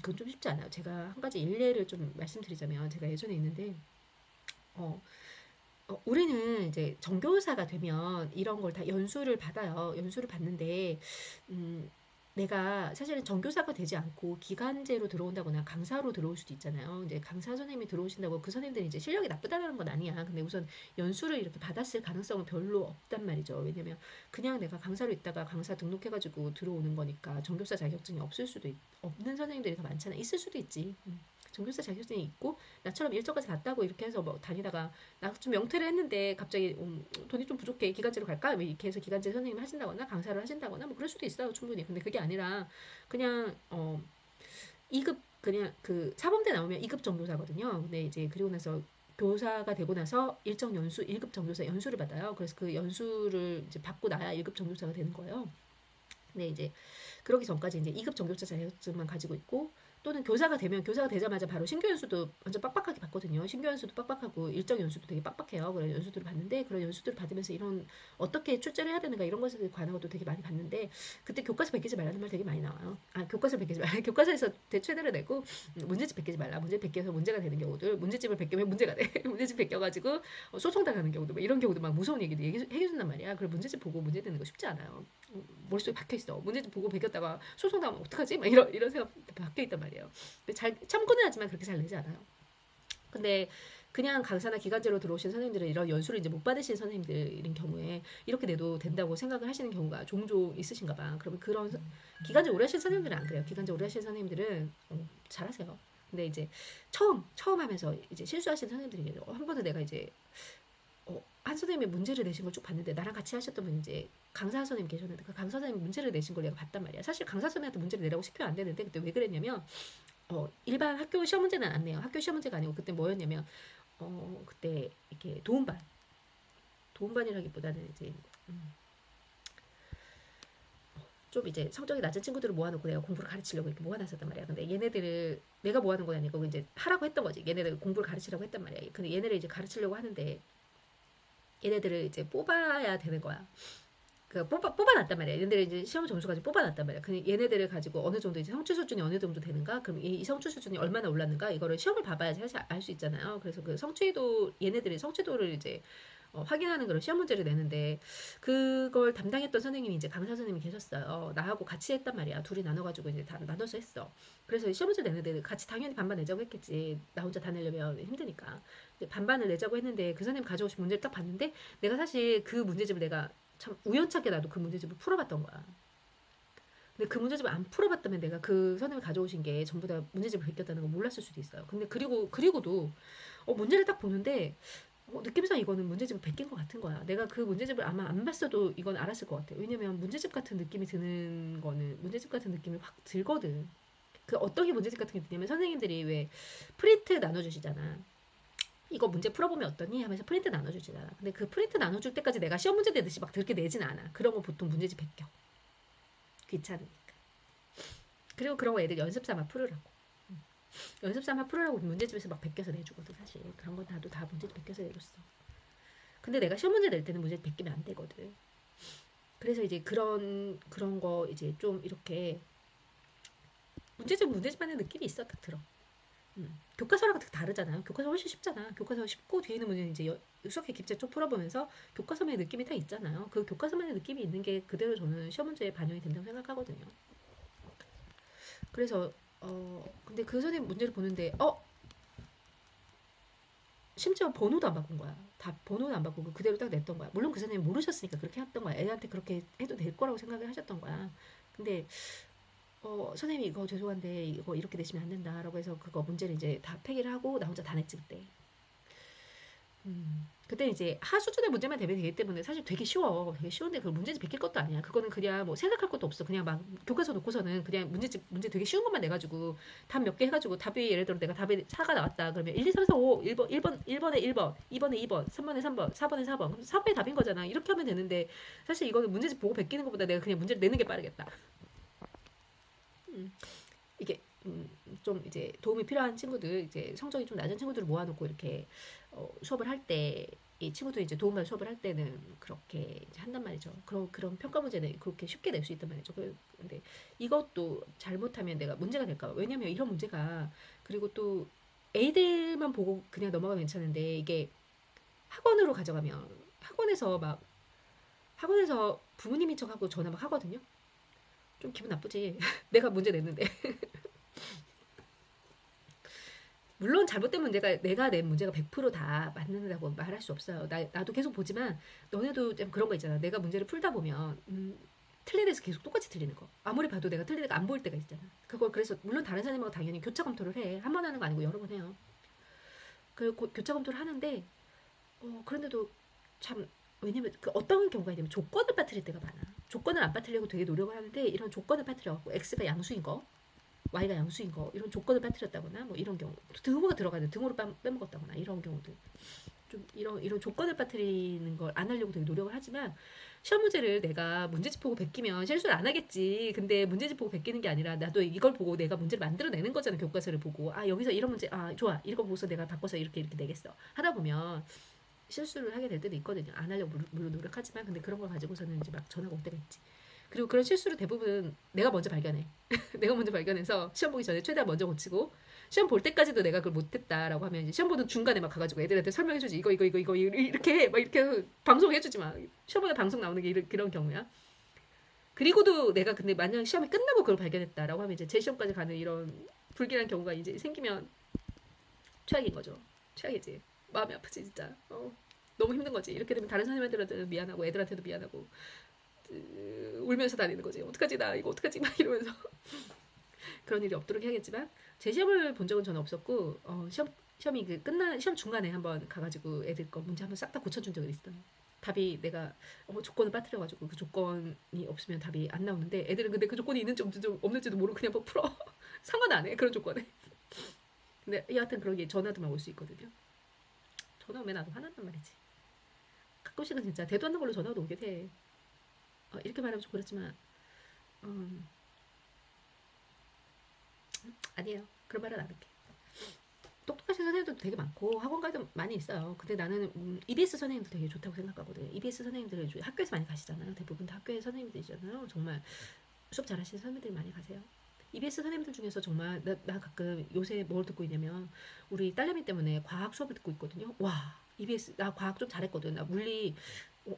그건 좀 쉽지 않아요. 제가 한 가지 일례를 좀 말씀드리자면 제가 예전에 있는데 어, 우리는 이제 정교사가 되면 이런 걸 다 연수를 받아요. 연수를 받는데, 음, 내가 사실은 정교사가 되지 않고 기간제로 들어온다거나 강사로 들어올 수도 있잖아요. 이제 강사 선생님이 들어오신다고 그 선생님들이 이제 실력이 나쁘다는 건 아니야. 근데 우선 연수를 이렇게 받았을 가능성은 별로 없단 말이죠. 왜냐면 그냥 내가 강사로 있다가 강사 등록해가지고 들어오는 거니까 정교사 자격증이 없는 선생님들이 더 많잖아. 있을 수도 있지. 정교사 자격증이 있고 나처럼 일정까지 갔다고 이렇게 해서 뭐 다니다가 나 좀 명퇴를 했는데 갑자기 돈이 좀 부족해 기간제로 갈까? 뭐 이렇게 해서 기간제 선생님 하신다거나 강사를 하신다거나 뭐 그럴 수도 있어요 충분히. 근데 그게 아니라 그냥 2급 그냥 그 사범대 나오면 2급 정교사거든요. 근데 이제 그리고 나서 교사가 되고 나서 일정 연수 1급 정교사 연수를 받아요. 그래서 그 연수를 이제 받고 나야 1급 정교사가 되는 거예요. 근데 이제 그러기 전까지 이제 2급 정교사 자격증만 가지고 있고 또는 교사가 되면 교사가 되자마자 바로 신규 연수도 완전 빡빡하게 받거든요. 신규 연수도 빡빡하고 일정 연수도 되게 빡빡해요. 그런 연수들을 받는데 그런 연수들을 받으면서 이런 어떻게 출제를 해야 되는가 이런 것에 관한 것도 되게 많이 받는데 그때 교과서 베끼지 말라는 말 되게 많이 나와요. 아 교과서 베끼지 말라. 교과서에서 대최대를 내고 문제집 베끼지 말라. 문제 베껴서 문제가 되는 경우들 문제집을 베끼면 문제가 돼. 문제집 베껴가지고 소송 당하는 경우도 뭐 이런 경우도 막 무서운 얘기도 해준단 말이야. 그리고 문제집 보고 문제 되는 거 쉽지 않아요. 머릿속에 박혀있어. 문제집 보고 베꼈다가 소송 당하면 어떡하지? 막 이런 생각 박혀있단 말이에요. 잘 참고는 하지만 그렇게 잘 내지 않아요. 근데 그냥 강사나 기간제로 들어오신 선생님들은 이런 연수를 이제 못 받으신 선생님들인 경우에 이렇게 내도 된다고 생각을 하시는 경우가 종종 있으신가 봐. 그러면 그런 기간제 오래 하신 선생님들은 안 그래요. 기간제 오래 하신 선생님들은 잘하세요. 근데 이제 처음 하면서 이제 실수하신 선생님들이 한 번은 내가 이제 한 선생님이 문제를 내신 걸 쭉 봤는데 나랑 같이 하셨던 분이 이제 강사 선생님 계셨는데 그 강사 선생님이 문제를 내신 걸 내가 봤단 말이야. 사실 강사 선생님한테 문제를 내라고 시키면 안 되는데 그때 왜 그랬냐면 일반 학교 시험 문제는 안 내요. 학교 시험 문제가 아니고 그때 뭐였냐면 그때 이렇게 도움반이라기보다는 이제 좀 이제 성적이 낮은 친구들을 모아놓고 내가 공부를 가르치려고 이렇게 모아놨었단 말이야. 근데 얘네들을 내가 모아놓은 건 아니고 이제 하라고 했던 거지. 얘네들 공부를 가르치려고 했단 말이야. 근데 얘네를 이제 가르치려고 하는데 얘네들을 이제 뽑아야 되는 거야. 그 뽑아놨단 말이야. 얘네들을 이제 시험 점수까지 뽑아놨단 말이야. 그 얘네들을 가지고 어느 정도 이제 성취 수준이 어느 정도 되는가? 그럼 이 성취 수준이 얼마나 올랐는가? 이거를 시험을 봐봐야지 사실 알 수 있잖아요. 그래서 그 성취도 얘네들의 성취도를 이제 확인하는 그런 시험 문제를 내는데 그걸 담당했던 선생님이 이제 강사 선생님이 계셨어요. 나하고 같이 했단 말이야. 둘이 나눠가지고 이제 다 나눠서 했어. 그래서 시험 문제 내는데 같이 당연히 반반 내자고 했겠지. 나 혼자 다 내려면 힘드니까. 반반을 내자고 했는데 그 선생님 가져오신 문제를 딱 봤는데 내가 사실 그 문제집을 내가 참 우연찮게 나도 그 문제집을 풀어봤던 거야. 근데 그 문제집을 안 풀어봤다면 내가 그 선생님이 가져오신 게 전부 다 문제집을 베꼈다는 걸 몰랐을 수도 있어요. 근데 그리고도 문제를 딱 보는데 느낌상 이거는 문제집을 베낀 것 같은 거야. 내가 그 문제집을 아마 안 봤어도 이건 알았을 것 같아. 왜냐면 문제집 같은 느낌이 드는 거는 문제집 같은 느낌이 확 들거든. 그 어떤 게 문제집 같은 게 드냐면 선생님들이 왜 프린트 나눠주시잖아. 이거 문제 풀어보면 어떠니? 하면서 프린트 나눠주잖아. 근데 그 프린트 나눠줄 때까지 내가 시험 문제 내듯이 막 그렇게 내진 않아. 그런 거 보통 문제집 베껴. 귀찮으니까. 그리고 그런 거 애들 연습 삼아 풀으라고. 연습 삼아 풀으라고 문제집에서 막 베껴서 내주거든 사실. 그런 건 나도 다 문제집 베껴서 내줬어. 근데 내가 시험 문제 낼 때는 문제 베끼면 안 되거든. 그래서 이제 그런 거 이제 좀 이렇게 문제집만의 느낌이 있어 딱 들어. 교과서랑 다르잖아요. 교과서 훨씬 쉽잖아. 교과서 쉽고 뒤에 있는 문제는 이제 수학의 깊제 쪽 풀어보면서 교과서만의 느낌이 다 있잖아요. 그 교과서만의 느낌이 있는 게 그대로 저는 시험 문제에 반영이 된다고 생각하거든요. 그래서 근데 그 선생님 문제를 보는데 심지어 번호도 안 바꾼 거야. 다 번호도 안 바꾸고 그대로 딱 냈던 거야. 물론 그 선생님 모르셨으니까 그렇게 했던 거야. 애한테 그렇게 해도 될 거라고 생각을 하셨던 거야. 근데 선생님이 이거 죄송한데 이거 이렇게 내시면 안 된다라고 해서 그거 문제를 이제 다 폐기를 하고 나 혼자 다 냈지 그때. 그때 이제 하수준의 문제만 되면 되기 때문에 사실 되게 쉬워. 되게 쉬운데 그 문제집 베낄 것도 아니야. 그거는 그냥 뭐 생각할 것도 없어. 그냥 막 교과서 놓고서는 그냥 문제 되게 쉬운 것만 내가지고 답 몇 개 해가지고 답이 예를 들어 내가 답이 4가 나왔다. 그러면 1, 2, 3, 4, 5, 1번에 1번, 2번에 2번, 3번에 3번, 4번에 4번. 그럼 4번이 답인 거잖아. 이렇게 하면 되는데 사실 이거는 문제집 보고 베끼는 것보다 내가 그냥 문제를 내는 게 빠르겠다. 음. 이게 좀 이제 도움이 필요한 친구들 이제 성적이 좀 낮은 친구들을 모아놓고 이렇게 수업을 할 때 이 친구들이 이제 도움받는 수업을 할 때는 그렇게 이제 한단 말이죠. 그런 평가 문제는 그렇게 쉽게 낼 수 있단 말이죠. 근데 이것도 잘못하면 내가 문제가 될까 봐. 왜냐면 이런 문제가 그리고 또 A들만 보고 그냥 넘어가면 괜찮은데 이게 학원으로 가져가면 학원에서 부모님인 척하고 전화 막 하거든요. 좀 기분 나쁘지. 내가 문제 냈는데. 물론 잘못된 문제가 내가 낸 문제가 100%다 맞는다고 말할 수 없어요. 나도 계속 보지만 너네도 좀 그런 거 있잖아. 내가 문제를 풀다 보면 틀린 데서 계속 똑같이 틀리는 거. 아무리 봐도 내가 틀린 데가 안 보일 때가 있잖아. 그걸 그래서 물론 다른 사람하고 당연히 교차 검토를 해. 한 번 하는 거 아니고 여러 번 해요. 그리고 교차 검토를 하는데 그런데도 참 왜냐면 그 어떤 경우가 있냐면 조건을 빠뜨릴 때가 많아. 조건을 안 빠뜨리려고 되게 노력을 하는데 이런 조건을 빠뜨려갖고 x가 양수인 거 Y가 양수인 거 이런 조건을 빠뜨렸다거나 뭐 이런 경우 등호가 들어가는 등호를 빼먹었다거나 이런 경우들 좀 이런 조건을 빠뜨리는 걸 안 하려고 되게 노력을 하지만 시험 문제를 내가 문제집 보고 베끼면 실수를 안 하겠지. 근데 문제집 보고 베끼는 게 아니라 나도 이걸 보고 내가 문제를 만들어내는 거잖아. 교과서를 보고 아 여기서 이런 문제 아 좋아 이거 보고서 내가 바꿔서 이렇게 내겠어. 하다 보면 실수를 하게 될 때도 있거든요. 안 하려고 물론 노력하지만 근데 그런 걸 가지고서는 이제 막 전화가 올 때가 있지. 그리고 그런 실수를 대부분 내가 먼저 발견해. 내가 먼저 발견해서 시험 보기 전에 최대한 먼저 고치고 시험 볼 때까지도 내가 그걸 못했다라고 하면 이제 시험 보는 중간에 막 가가지고 애들한테 설명해주지 이거 이렇게 해 막 이렇게 방송해주지 마. 시험 보다 방송 나오는 게 그런 경우야. 그리고도 내가 근데 만약 시험이 끝나고 그걸 발견했다라고 하면 이제 재시험까지 가는 이런 불길한 경우가 이제 생기면 최악인 거죠. 최악이지. 마음이 아프지 진짜. 너무 힘든 거지. 이렇게 되면 다른 선생님들한테도 미안하고 애들한테도 미안하고 울면서 다니는 거지. 어떡하지 나 이거 어떡하지 막 이러면서 그런 일이 없도록 해야겠지만 제 시험을 본 적은 저는 없었고 시험이 그 끝나 시험 중간에 한번 가가지고 애들 거 문제 한번 싹 다 고쳐준 적이 있어요. 답이 내가 조건을 빠뜨려가지고 그 조건이 없으면 답이 안 나오는데 애들은 근데 그 조건이 있는지 없는지도 모르고 그냥 뭐 풀어 상관 안 해 그런 조건에. 근데 여하튼 그런 게 전화도만 올 수 있거든요. 전화 오면 나도 화난단 말이지. 가끔씩은 진짜 대도 않는 걸로 전화도 오게 돼. 이렇게 말하면 좀 그렇지만 음, 아니에요. 그런 말은 안 할게. 똑똑하신 선생님들도 되게 많고 학원 가도 많이 있어요. 근데 나는 EBS 선생님들 되게 좋다고 생각하거든. EBS 선생님들 학교에서 많이 가시잖아요. 대부분 다 학교의 선생님들이잖아요. 정말 수업 잘하시는 선생님들이 많이 가세요. EBS 선생님들 중에서 정말 나 가끔 요새 뭘 듣고 있냐면 우리 딸내미 때문에 과학 수업을 듣고 있거든요. 와 EBS 나 과학 좀 잘했거든. 나 물리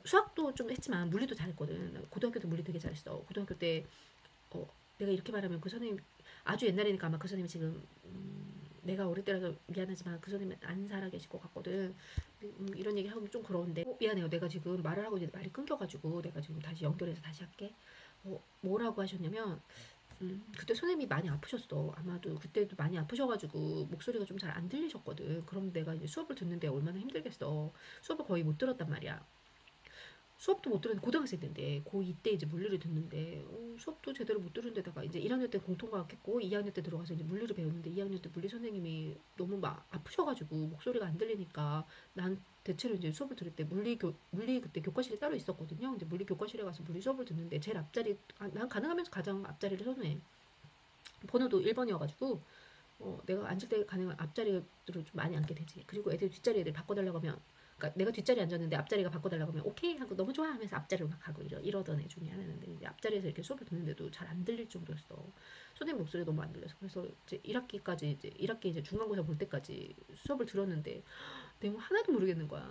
수학도 좀 했지만 물리도 잘했거든. 나 고등학교 때 물리 되게 잘했어. 고등학교 때 어, 내가 이렇게 말하면 그 선생님 아주 옛날이니까 아마 그 선생님이 지금 내가 어릴 때라서 미안하지만 그 선생님은 안 살아 계실 것 같거든. 이런 얘기 하면 좀 그런데 미안해요. 내가 지금 말을 하고 이제 말이 끊겨가지고 내가 지금 다시 연결해서 다시 할게. 뭐라고 하셨냐면 그때 선생님이 많이 아프셨어. 아마도 그때도 많이 아프셔가지고 목소리가 좀 잘 안 들리셨거든. 그럼 내가 이제 수업을 듣는데 얼마나 힘들겠어. 수업을 거의 못 들었단 말이야. 수업도 못 들었는데 고등학생 때인데 고2 때 이제 물리를 듣는데 수업도 제대로 못 들은 데다가 이제 1학년 때 공통과학 했고 2학년 때 들어가서 이제 물리를 배우는데 2학년 때 물리 선생님이 너무 막 아프셔가지고 목소리가 안 들리니까 난 대체로 이제 수업을 들을 때 물리 그때 교과실이 따로 있었거든요. 근데 물리 교과실에 가서 물리 수업을 듣는데 제일 앞자리 난 가능하면 가장 앞자리를 선호해. 번호도 1번이어가지고 내가 앉을 때 가능한 앞자리를 좀 많이 앉게 되지. 그리고 뒷자리 애들 바꿔달라고 하면, 그러니까 내가 뒷자리 앉았는데 앞자리가 바꿔달라고 하면 오케이 하고 너무 좋아 하면서 앞자리로 막 가고 이러던 애 중에 하나였는데 이제 앞자리에서 이렇게 수업을 듣는데도 잘 안 들릴 정도였어. 선생님 목소리 너무 안 들려서 그래서 이제 1학기까지 이제 1학기 이제 중간고사 볼 때까지 수업을 들었는데 내용 하나도 모르겠는 거야.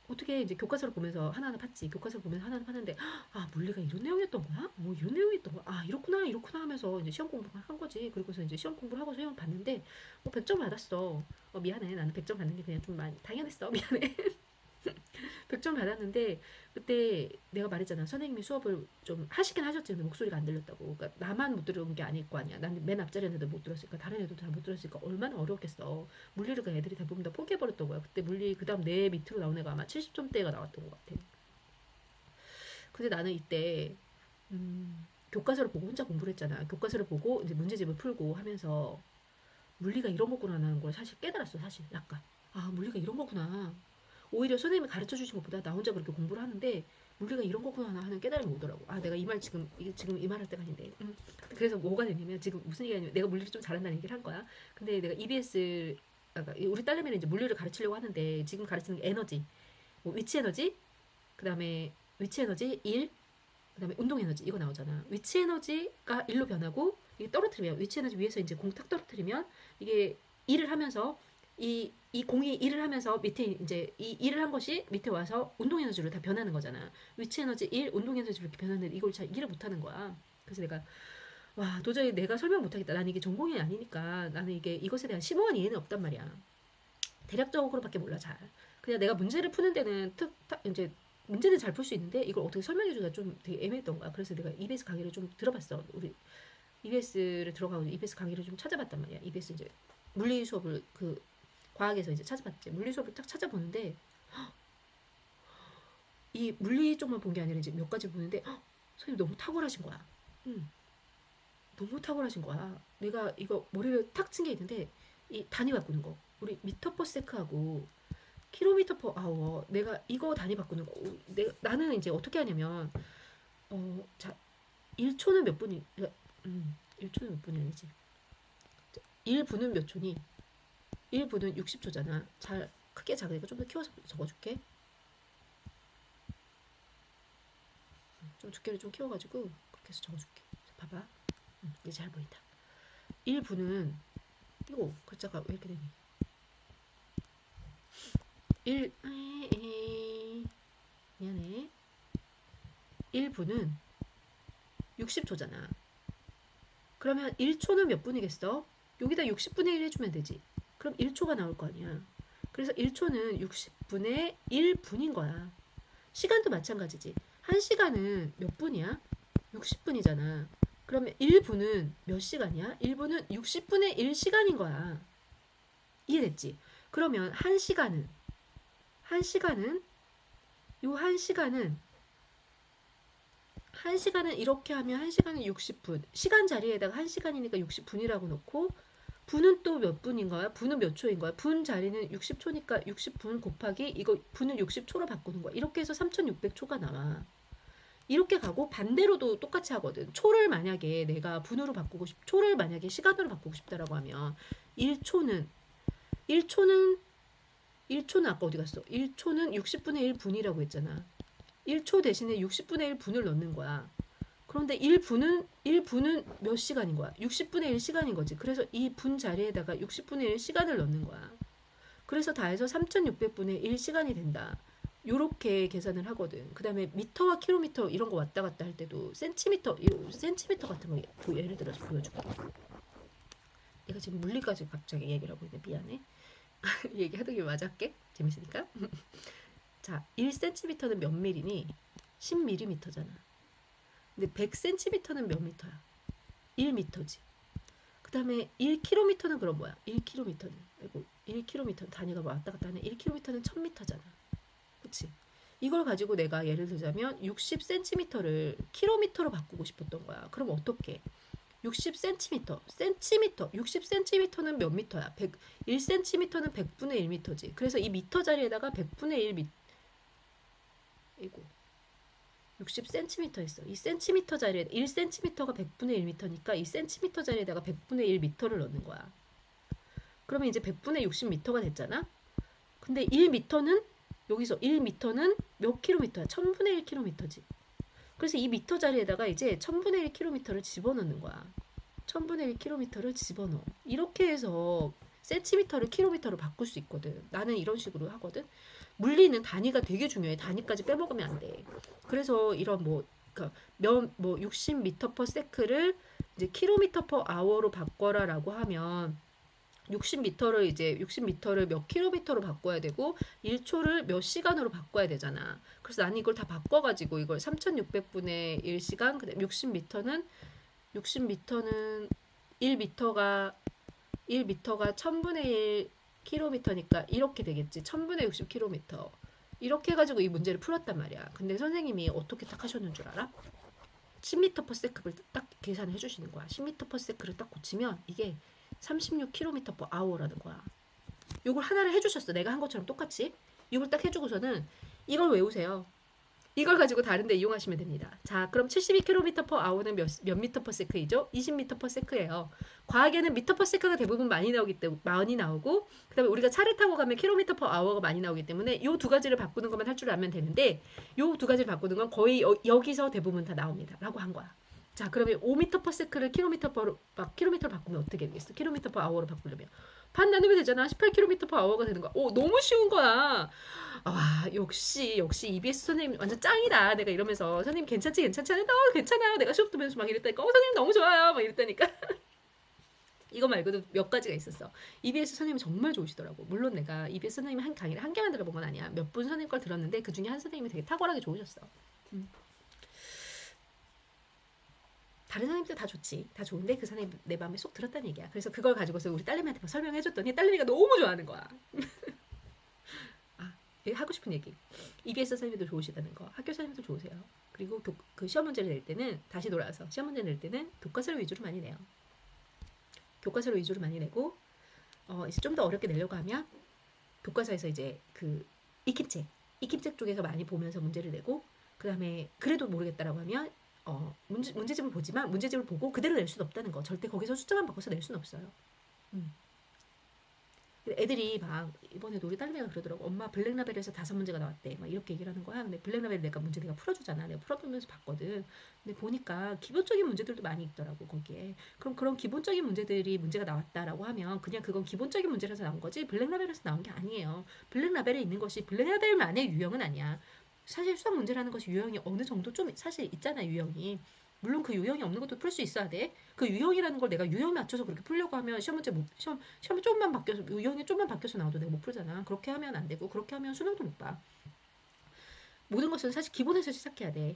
어떻게 이제 교과서를 보면서 하나하나 팠지. 교과서를 보면서 하나하나 팠는데 아 물리가 이런 내용이었던 거야? 이런 내용이었던 거야? 아 이렇구나 하면서 이제 시험 공부를 한 거지. 그리고서 이제 시험 공부를 하고 시험 봤는데 100점 받았어. 미안해. 나는 100점 받는 게 그냥 좀 많이 당연했어. 미안해. 100점 받았는데 그때 내가 말했잖아. 선생님이 수업을 좀 하시긴 하셨지. 근데 목소리가 안 들렸다고. 그러니까 나만 못 들은 게 아닐 거 아니야. 나는 맨 앞자리에 있는데 못 들었으니까 다른 애도 잘 못 들었으니까 얼마나 어려웠겠어. 물리를 그 애들이 대부분 다 포기해버렸던 거야. 그때 물리 그다음 내 밑으로 나온 애가 아마 70점대가 나왔던 것 같아. 근데 나는 이때 교과서를 보고 혼자 공부를 했잖아. 교과서를 보고 이제 문제집을 풀고 하면서 물리가 이런 거구나라는 걸 사실 깨달았어. 사실 약간 물리가 이런 거구나. 오히려 선생님이 가르쳐 주신 것보다 나 혼자 그렇게 공부를 하는데 물리가 이런 거구나 하는 깨달음이 오더라고. 내가 이 말 지금 이 말 할 때가 아닌데. 그래서 뭐가 되냐면 지금 무슨 얘기냐면 내가 물리를 좀 잘한다는 얘기를 한 거야. 근데 내가 EBS 그러니까 우리 딸내미는 이제 물리를 가르치려고 하는데 지금 가르치는 게 에너지, 뭐 위치 에너지, 그다음에 위치 에너지 1, 그다음에 운동 에너지 이거 나오잖아. 위치 에너지가 1로 변하고 이게 떨어뜨리면 위치 에너지 위에서 이제 공 탁 떨어뜨리면 이게 일을 하면서 이 공이 일을 하면서 밑에 이제 이 일을 한 것이 밑에 와서 운동 에너지로 다 변하는 거잖아. 위치 에너지 1, 운동 에너지로 이렇게 변하는데 이걸 잘 이해를 못 하는 거야. 그래서 내가 와 도저히 내가 설명 못 하겠다. 나는 이게 전공이 아니니까 나는 이게 이것에 대한 심오한 이해는 없단 말이야. 대략적으로밖에 몰라 잘. 그냥 내가 문제를 푸는 데는 이제 문제는 잘 풀 수 있는데 이걸 어떻게 설명해주기가 좀 되게 애매했던 거야. 그래서 내가 EBS 강의를 좀 들어봤어. 우리 EBS를 들어가고 EBS 강의를 좀 찾아봤단 말이야. EBS 이제 물리 수업을 그 과학에서 이제 찾아봤지. 물리 수업을 딱 찾아보는데 이 물리 쪽만 본 게 아니라 이제 몇 가지 보는데 선생님 너무 탁월하신 거야. 응, 너무 탁월하신 거야. 내가 이거 머리를 탁 친 게 있는데 이 단위 바꾸는 거. 우리 미터 퍼 세크하고 킬로미터 퍼 아워. 내가 이거 단위 바꾸는 거. 나는 이제 어떻게 하냐면 자 1초는 몇 분이 1초는 몇 분이 아니지. 1분은 몇 초니? 1분은 60초잖아. 잘 크게 작으니까 좀 더 키워서 적어줄게. 좀 두께를 좀 키워가지고 그렇게 해서 적어줄게. 봐봐. 이제 잘 보인다. 1분은 이거 글자가 왜 이렇게 되니? 1 미안해. 1분은 60초잖아. 그러면 1초는 몇 분이겠어? 여기다 60분의 1 해주면 되지. 그럼 1초가 나올 거 아니야. 그래서 1초는 60분의 1분인 거야. 시간도 마찬가지지. 1시간은 몇 분이야? 60분이잖아. 그러면 1분은 몇 시간이야? 1분은 60분의 1시간인 거야. 이해됐지? 그러면 1시간은 요 1시간은 이렇게 하면 1시간은 60분. 시간 자리에다가 1시간이니까 60분이라고 놓고 분은 또 몇 분인 거야? 분은 몇 초인 거야? 분 자리는 60초니까 60분 곱하기 이거 분을 60초로 바꾸는 거야. 이렇게 해서 3600초가 나와. 이렇게 가고 반대로도 똑같이 하거든. 초를 만약에 내가 분으로 바꾸고 초를 만약에 시간으로 바꾸고 싶다라고 하면 1초는 1초는 아까 어디 갔어? 1초는 60분의 1분이라고 했잖아. 1초 대신에 60분의 1분을 넣는 거야. 그런데 1분은 몇 시간인 거야? 60분의 1시간인 거지. 그래서 이 분 자리에다가 60분의 1시간을 넣는 거야. 그래서 다 해서 3600분의 1시간이 된다. 요렇게 계산을 하거든. 그 다음에 미터와 킬로미터 이런 거 왔다 갔다 할 때도 센티미터 같은 거 예를 들어서 보여줄게. 내가 지금 물리까지 갑자기 얘기를 하고 있네. 미안해. 얘기하던 게 맞아 할게. 재밌으니까. 자, 1cm는 몇 밀리니? 10mm잖아. 근데 100cm는 몇 미터야? 1m지. 그 다음에 1km는 그럼 뭐야? 1km는 아이고 1km 단위가 왔다 갔다 하는 1km는 1000m잖아. 그치? 이걸 가지고 내가 예를 들자면 60cm를 킬로미터로 바꾸고 싶었던 거야. 그럼 어떻게? 60cm, 60cm는 몇 미터야? 1cm는 100분의 1미터지. 그래서 이 미터 자리에다가 100분의 1 이고 60cm 했어. 이 cm 자리에 1cm가 100분의 1m니까 이 cm 자리에다가 100분의 1m를 넣는 거야. 그러면 이제 100분의 60m가 됐잖아. 근데 1m는 여기서 1m는 몇 킬로미터야? 1000분의 1km지. 그래서 이 미터 자리에다가 이제 1000분의 1km를 집어넣는 거야. 1000분의 1km를 집어넣어. 이렇게 해서 센티미터를 킬로미터로 바꿀 수 있거든. 나는 이런 식으로 하거든. 물리는 단위가 되게 중요해. 단위까지 빼먹으면 안 돼. 그래서 이런 뭐 60m per sec를 이제 킬로미터 per hour로 바꿔라라고 하면 60m를 몇 킬로미터로 바꿔야 되고 1초를 몇 시간으로 바꿔야 되잖아. 그래서 나는 이걸 다 바꿔가지고 이걸 3600분의 1시간, 그다음 60m는 1m가 1000분의 1 킬로미터니까 이렇게 되겠지. 1000분의 60킬로미터. 이렇게 해가지고 이 문제를 풀었단 말이야. 근데 선생님이 어떻게 딱 하셨는 줄 알아? 10m per sec를 딱 계산해 주시는 거야. 10m per sec를 딱 고치면 이게 36km per hour라는 거야. 이걸 하나를 해주셨어. 내가 한 것처럼 똑같이. 이걸 딱 해주고서는 이걸 외우세요. 이걸 가지고 다른 데 이용하시면 됩니다. 자, 그럼 72km per hour는 몇 미터 per sec이죠? 20m per sec예요. 과학에는 미터 per sec가 대부분 많이 나오고, 그 다음에 우리가 차를 타고 가면 킬로미터 per hour가 많이 나오기 때문에 이 두 가지를 바꾸는 것만 할 줄 알면 되는데, 이 두 가지를 바꾸는 건 거의 여기서 대부분 다 나옵니다. 라고 한 거야. 자, 그러면 5m per sec를 킬로미터로 바꾸면 어떻게 되겠어? 킬로미터 per hour로 바꾸려면. 반 나누면 되잖아. 18km per hour가 되는 거야. 오, 너무 쉬운 거야. 아, 역시 EBS 선생님 완전 짱이다. 내가 이러면서 선생님 괜찮지? 하는데 괜찮아요. 내가 수업 들으면서 막 이랬다니까 선생님 너무 좋아요. 막 이랬다니까. 이거 말고도 몇 가지가 있었어. EBS 선생님이 정말 좋으시더라고. 물론 내가 EBS 선생님이 한 강의를 한 개만 들어본 건 아니야. 몇 분 선생님 걸 들었는데 그 중에 한 선생님이 되게 탁월하게 좋으셨어. 다른 선생님들 다 좋지. 다 좋은데 그 선생님 내 마음에 쏙 들었다는 얘기야. 그래서 그걸 가지고서 우리 딸내미한테 막 설명해줬더니 딸내미가 너무 좋아하는 거야. 아, 하고 싶은 얘기. EBS 선생님도 좋으시다는 거. 학교 선생님도 좋으세요. 그리고 그 시험 문제를 낼 때는 다시 돌아와서 시험 문제 낼 때는 교과서를 위주로 많이 내요. 교과서를 위주로 많이 내고 이제 좀 더 어렵게 내려고 하면 교과서에서 이제 그 익힘책 쪽에서 많이 보면서 문제를 내고 그 다음에 그래도 모르겠다라고 하면 문제집을 보지만 문제집을 보고 그대로 낼 수는 없다는 거. 절대 거기서 숫자만 바꿔서 낼 수는 없어요. 음. 애들이 막 이번에도 우리 딸내가 그러더라고. 엄마 블랙라벨에서 5문제가 나왔대. 막 이렇게 얘기를 하는 거야. 근데 블랙라벨 문제 내가 풀어주잖아. 내가 풀어보면서 봤거든. 근데 보니까 기본적인 문제들도 많이 있더라고 거기에. 그럼 그런 기본적인 문제들이 문제가 나왔다라고 하면 그냥 그건 기본적인 문제라서 나온 거지 블랙라벨에서 나온 게 아니에요. 블랙라벨에 있는 것이 블랙라벨만의 유형은 아니야. 사실 수학 문제라는 것이 유형이 어느 정도 좀 사실 있잖아 유형이. 물론 그 유형이 없는 것도 풀 수 있어야 돼. 그 유형이라는 걸 내가 유형 맞춰서 그렇게 풀려고 하면 시험 문제 못, 시험이 조금만 바뀌어서 유형이 조금만 바뀌어서 나와도 내가 못 풀잖아. 그렇게 하면 안 되고 그렇게 하면 수능도 못 봐. 모든 것은 사실 기본에서 시작해야 돼.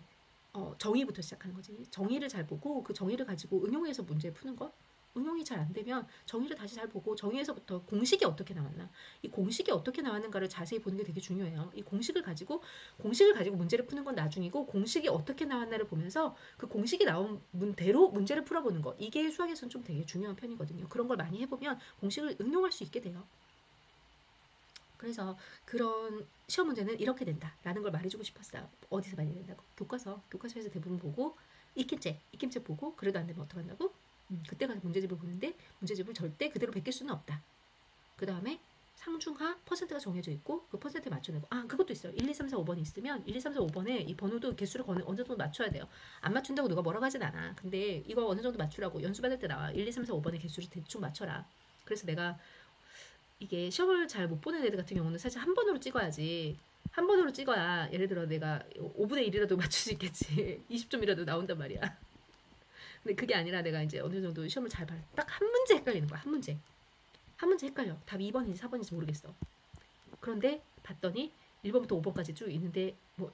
정의부터 시작하는 거지. 정의를 잘 보고 그 정의를 가지고 응용해서 문제 푸는 것. 응용이 잘 안 되면 정의를 다시 잘 보고 정의에서부터 공식이 어떻게 나왔나. 이 공식이 어떻게 나왔는가를 자세히 보는 게 되게 중요해요. 이 공식을 가지고 문제를 푸는 건 나중이고 공식이 어떻게 나왔나를 보면서 그 공식이 나온 문대로 문제를 풀어보는 것. 이게 수학에서는 좀 되게 중요한 편이거든요. 그런 걸 많이 해보면 공식을 응용할 수 있게 돼요. 그래서 그런 시험 문제는 이렇게 된다라는 걸 말해주고 싶었어요. 어디서 많이 된다고? 교과서에서 대부분 보고 익힘책 보고 그래도 안 되면 어떡한다고? 그때 가서 문제집을 보는데 문제집을 절대 그대로 베낄 수는 없다. 그 다음에 상중하 퍼센트가 정해져 있고 그 퍼센트에 맞춰내고 그것도 있어요. 1, 2, 3, 4, 5번이 있으면 1, 2, 3, 4, 5번에 이 번호도 개수를 어느 정도 맞춰야 돼요. 안 맞춘다고 누가 뭐라고 하진 않아. 근데 이거 어느 정도 맞추라고 연수 받을 때 나와. 1, 2, 3, 4, 5번의 개수를 대충 맞춰라. 그래서 내가 이게 시험을 잘 못 보는 애들 같은 경우는 사실 한 번으로 찍어야지. 한 번으로 찍어야 예를 들어 내가 5분의 1이라도 맞출 수 있겠지. 20점이라도 나온단 말이야. 근데 그게 아니라 내가 이제 어느 정도 시험을 잘 봐. 딱 한 문제 헷갈리는 거야. 한 문제. 한 문제 헷갈려. 답이 2번인지 4번인지 모르겠어. 그런데 봤더니 1번부터 5번까지 쭉 있는데 뭐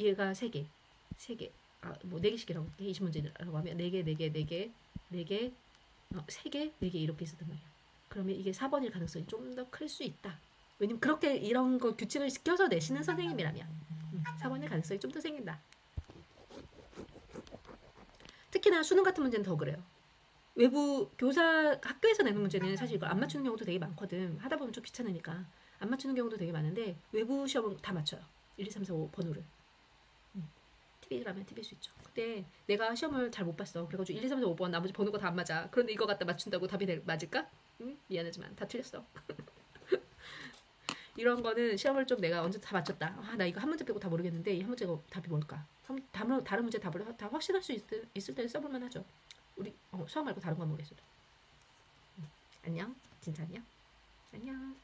얘가 3개. 3개. 뭐 4개씩이라고 할게. 20문제라고 하면 4개, 4개, 4개, 4개, 3개, 4개 이렇게 있었단 말이야. 그러면 이게 4번일 가능성이 좀 더 클 수 있다. 왜냐면 그렇게 이런 거 규칙을 시켜서 내시는 선생님이라면 4번일 가능성이 좀 더 생긴다. 특히나 수능 같은 문제는 더 그래요. 외부 교사 학교에서 내는 문제는 사실 이거 안 맞추는 경우도 되게 많거든. 하다 보면 좀 귀찮으니까 안 맞추는 경우도 되게 많은데 외부 시험은 다 맞춰요. 1, 2, 3, 4, 5 번호를. TV라면 TV일 수 있죠. 근데 내가 시험을 잘 못 봤어. 그래가지고 1, 2, 3, 4, 5번 나머지 번호가 다 안 맞아. 그런데 이거 갖다 맞춘다고 답이 맞을까? 미안하지만 다 틀렸어. 이런 거는 시험을 좀 내가 언제 다 맞췄다. 나 이거 한 문제 빼고 다 모르겠는데 이 한 문제가 답이 뭘까? 다른 문제 답을 다 확신할 수 있을 때 써볼만 하죠. 우리 수학 말고 다른 과목에서도. 안녕. 진짜 안녕. 안녕.